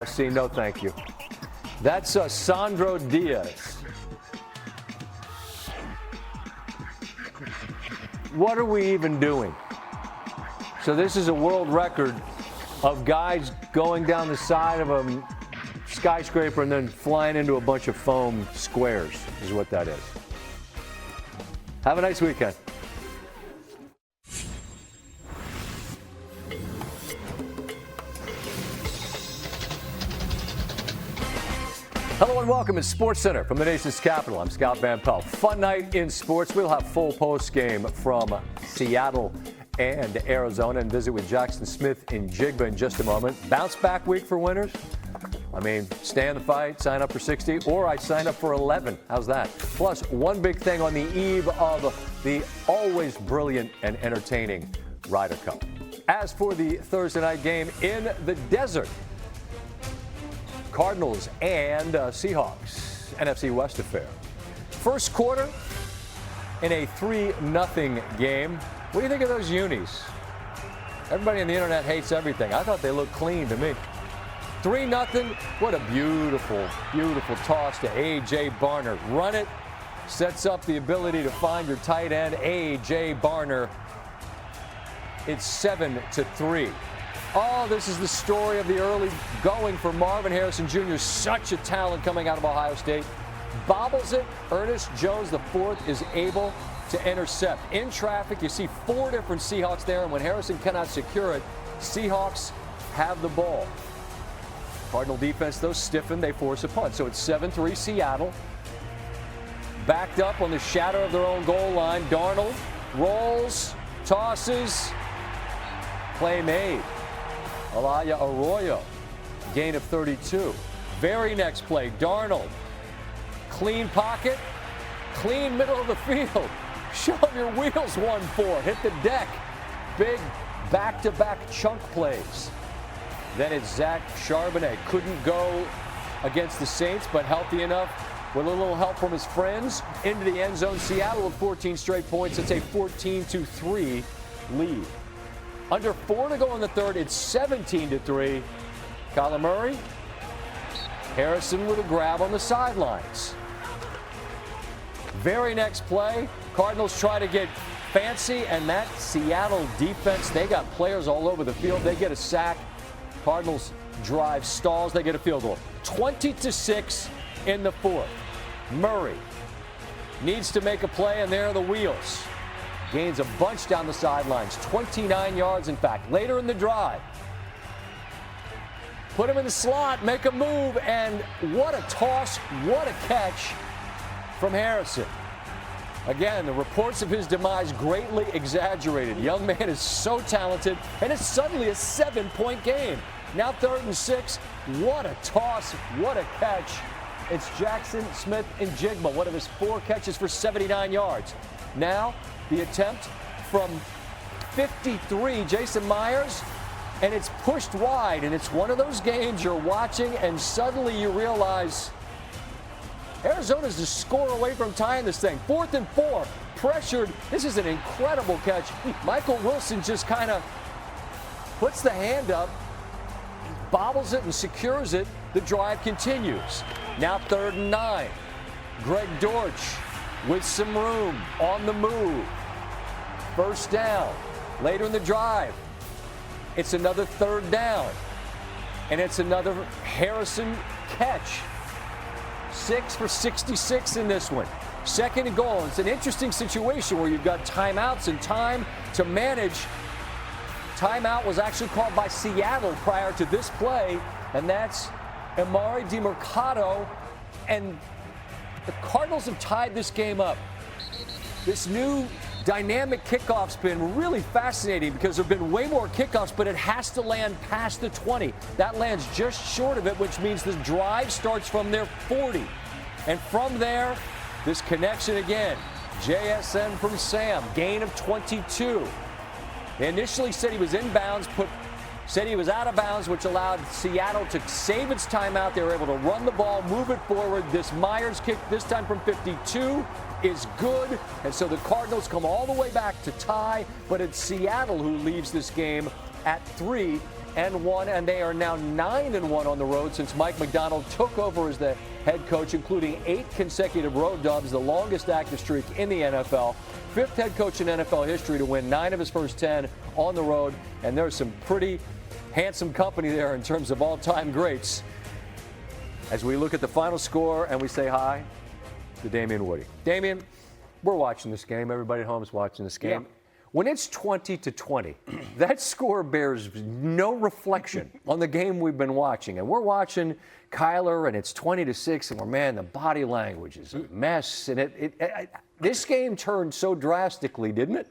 See, no thank you. That's Sandro Diaz. What are we even doing? So this is a world record of guys going down the side of a skyscraper and then flying into a bunch of foam squares is what that is. Have a nice weekend. Hello and welcome to SportsCenter from the nation's capital. I'm Scott Van Pelt. Fun night in sports. We'll have full post game from Seattle and Arizona and visit with Jackson Smith in Jigba in just a moment. Bounce back week for winners. I mean, stay in the fight, sign up for 60, or I sign up for 11. How's that? Plus, one big thing on the eve of the always brilliant and entertaining Ryder Cup. As for the Thursday night game in the desert, Cardinals and Seahawks, NFC West affair. First quarter in a 3-0 game. What do you think of those unis? Everybody on the internet hates everything. I thought they looked clean to me. 3-0. What a beautiful, beautiful toss to A.J. Barner. Run it. Sets up the ability to find your tight end, A.J. Barner. It's 7-3. Oh, this is the story of the early going for Marvin Harrison Jr. Such a talent coming out of Ohio State. Bobbles it. Ernest Jones, the fourth, is able to intercept. In traffic, you see 4 different Seahawks there, and when Harrison cannot secure it, Seahawks have the ball. Cardinal defense, though, stiffened. They force a punt. So it's 7-3 Seattle. Backed up on the shadow of their own goal line. Darnold rolls, tosses, play made. Alaya Arroyo, gain of 32. Very next play, Darnold. Clean pocket, clean middle of the field. Show them your wheels 1-4. Hit the deck. Big back-to-back chunk plays. Then it's Zach Charbonnet. Couldn't go against the Saints, but healthy enough with a little help from his friends. Into the end zone. Seattle with 14 straight points. It's a 14-3 lead. Under 4 to go in the third, it's 17-3. Kyler Murray, Harrison with a grab on the sidelines. Very next play, Cardinals try to get fancy, and that Seattle defense, they got players all over the field. They get a sack. Cardinals drive stalls. They get a field goal. 20-6 in the fourth. Murray needs to make a play, and there are the wheels. Gains a bunch down the sidelines, 29 yards, in fact. Later in the drive, put him in the slot, make a move, and what a toss, what a catch from Harrison. Again, the reports of his demise greatly exaggerated. Young man is so talented, and it's suddenly a 7-point game. Now 3rd and 6. What a toss, what a catch. It's Jackson Smith in Jigba, one of his 4 catches for 79 yards. Now, the attempt from 53, Jason Myers, and it's pushed wide, and it's one of those games you're watching, and suddenly you realize Arizona's a score away from tying this thing. 4th and 4, pressured. This is an incredible catch. Michael Wilson just kind of puts the hand up, bobbles it, and secures it. The drive continues. Now 3rd and 9. Greg Dortch with some room on the move. First down. Later in the drive, it's another 3rd down. And it's another Harrison catch. 6 for 66 in this one. 2nd and goal. It's an interesting situation where you've got timeouts and time to manage. Timeout was actually called by Seattle prior to this play, and that's Emari Demercado. And the Cardinals have tied this game up. This new dynamic kickoff's been really fascinating because there have been way more kickoffs, but it has to land past the 20. That lands just short of it, which means the drive starts from their 40. And from there, this connection again. JSN from Sam, gain of 22. They initially said he was inbounds, said he was out of bounds, which allowed Seattle to save its timeout. They were able to run the ball, move it forward. This Myers kick, this time from 52, is good. And so the Cardinals come all the way back to tie, but it's Seattle who leaves this game at 3 8-1, and they are now 9-1 on the road since Mike Macdonald took over as the head coach, including 8 consecutive road dubs, the longest active streak in the NFL. 5th head coach in NFL history to win 9 of his first 10 on the road, and there's some pretty handsome company there in terms of all-time greats. As we look at the final score and we say hi to Damien Woody. Damien, we're watching this game. Everybody at home is watching this game. Yeah. When it's 20-20, that score bears no reflection on the game we've been watching. And we're watching Kyler, and it's 20-6, and man, the body language is a mess. And this game turned so drastically, didn't it?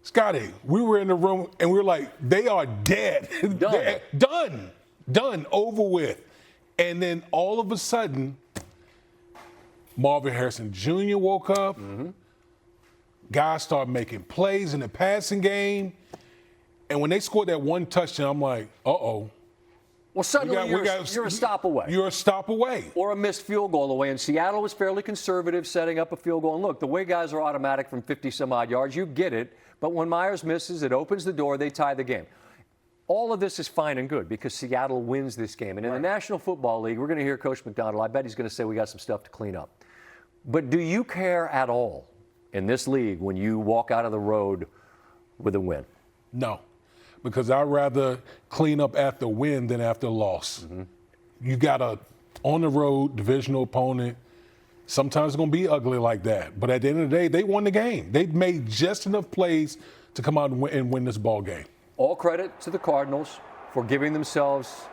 Scotty, we were in the room, and we were like, they are dead. Done, over with. And then all of a sudden, Marvin Harrison Jr. woke up. Guys started making plays in the passing game. And when they scored that one touchdown, I'm like, uh-oh. Well, suddenly you're a stop away. You're a stop away. Or a missed field goal away. And Seattle was fairly conservative setting up a field goal. And look, the way guys are automatic from 50-some-odd yards, you get it. But when Myers misses, it opens the door, they tie the game. All of this is fine and good because Seattle wins this game. And in the National Football League, we're going to hear Coach Macdonald. I bet he's going to say we got some stuff to clean up. But do you care at all in this league when you walk out of the road with a win? No, because I'd rather clean up after win than after loss. You got a on-the-road divisional opponent. Sometimes it's going to be ugly like that. But at the end of the day, they won the game. They made just enough plays to come out and win this ball game. All credit to the Cardinals for giving themselves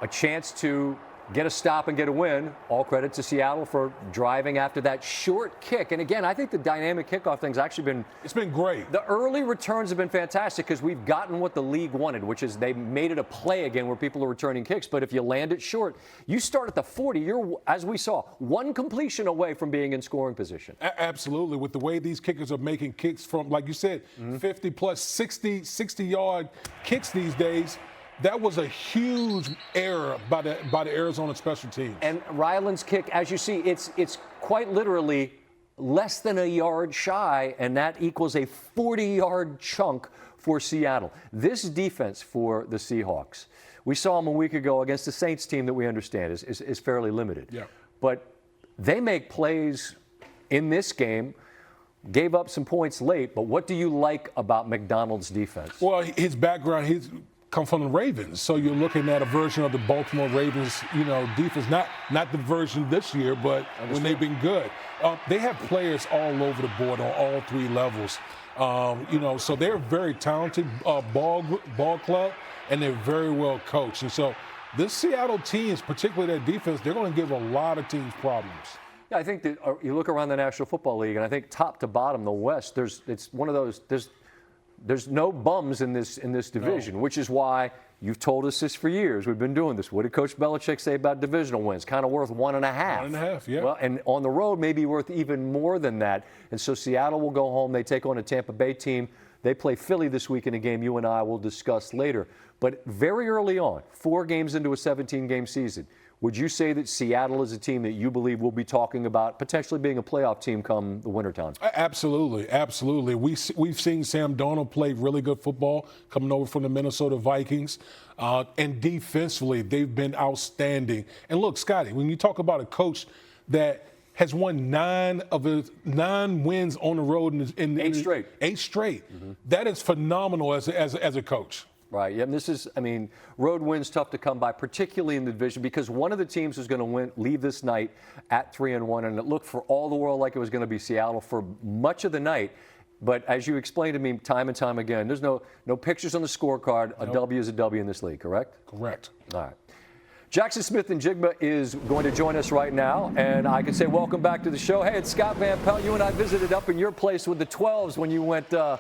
a chance to get a stop and get a win. All credit to Seattle for driving after that short kick. And again, I think the dynamic kickoff thing's actually been... It's been great. The early returns have been fantastic because we've gotten what the league wanted, which is they made it a play again where people are returning kicks. But if you land it short, you start at the 40, you're, as we saw, one completion away from being in scoring position. Absolutely. With the way these kickers are making kicks from, like you said, 50-plus, 60-yard kicks these days, that was a huge error by the Arizona special teams. And Ryland's kick, as you see, it's quite literally less than a yard shy, and that equals a 40-yard chunk for Seattle. This defense for the Seahawks, we saw them a week ago against the Saints team that we understand is fairly limited. Yeah. But they make plays in this game, gave up some points late, but what do you like about Macdonald's defense? Well, his background, he's come from the Ravens, so you're looking at a version of the Baltimore Ravens, defense. Not the version this year, but when they've been good. They have players all over the board on all 3 levels. So they're a very talented ball club, and they're very well coached. And so this Seattle team, particularly their defense, they're going to give a lot of teams problems. Yeah, I think that you look around the National Football League, and I think top to bottom, the West, it's one of those. There's no bums in this division, which is why you've told us this for years. We've been doing this. What did Coach Belichick say about divisional wins? Kind of worth 1.5. 1.5, yeah. Well, and on the road, maybe worth even more than that. And so Seattle will go home. They take on a Tampa Bay team. They play Philly this week in a game you and I will discuss later. But very early on, 4 games into a 17-game season, would you say that Seattle is a team that you believe we'll be talking about potentially being a playoff team come the wintertime? Absolutely. We've seen Sam Darnold play really good football coming over from the Minnesota Vikings. And defensively, they've been outstanding. And look, Scotty, when you talk about a coach that has won 9 wins on the road in 8 straight. 8 straight. That is phenomenal as a coach. Right. Yeah. And this is, road wins tough to come by, particularly in the division, because one of the teams who's going to leave this night at 3-1, and it looked for all the world like it was going to be Seattle for much of the night. But as you explained to me time and time again, there's no pictures on the scorecard. A W is a W in this league, correct? Correct. All right. Jackson Smith and Jigma is going to join us right now, and I can say welcome back to the show. Hey, it's Scott Van Pelt. You and I visited up in your place with the 12s when you went to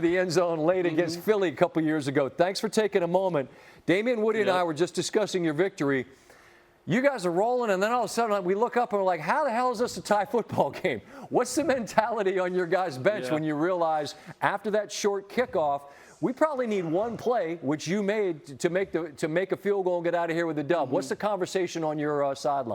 the end zone late against Philly a couple years ago. Thanks for taking a moment. Damien Woody and I were just discussing your victory. You guys are rolling, and then all of a sudden we look up and we're like, how the hell is this a tie football game? What's the mentality on your guys' bench when you realize after that short kickoff, we probably need one play, which you made, to make a field goal and get out of here with a dub? What's the conversation on your sideline?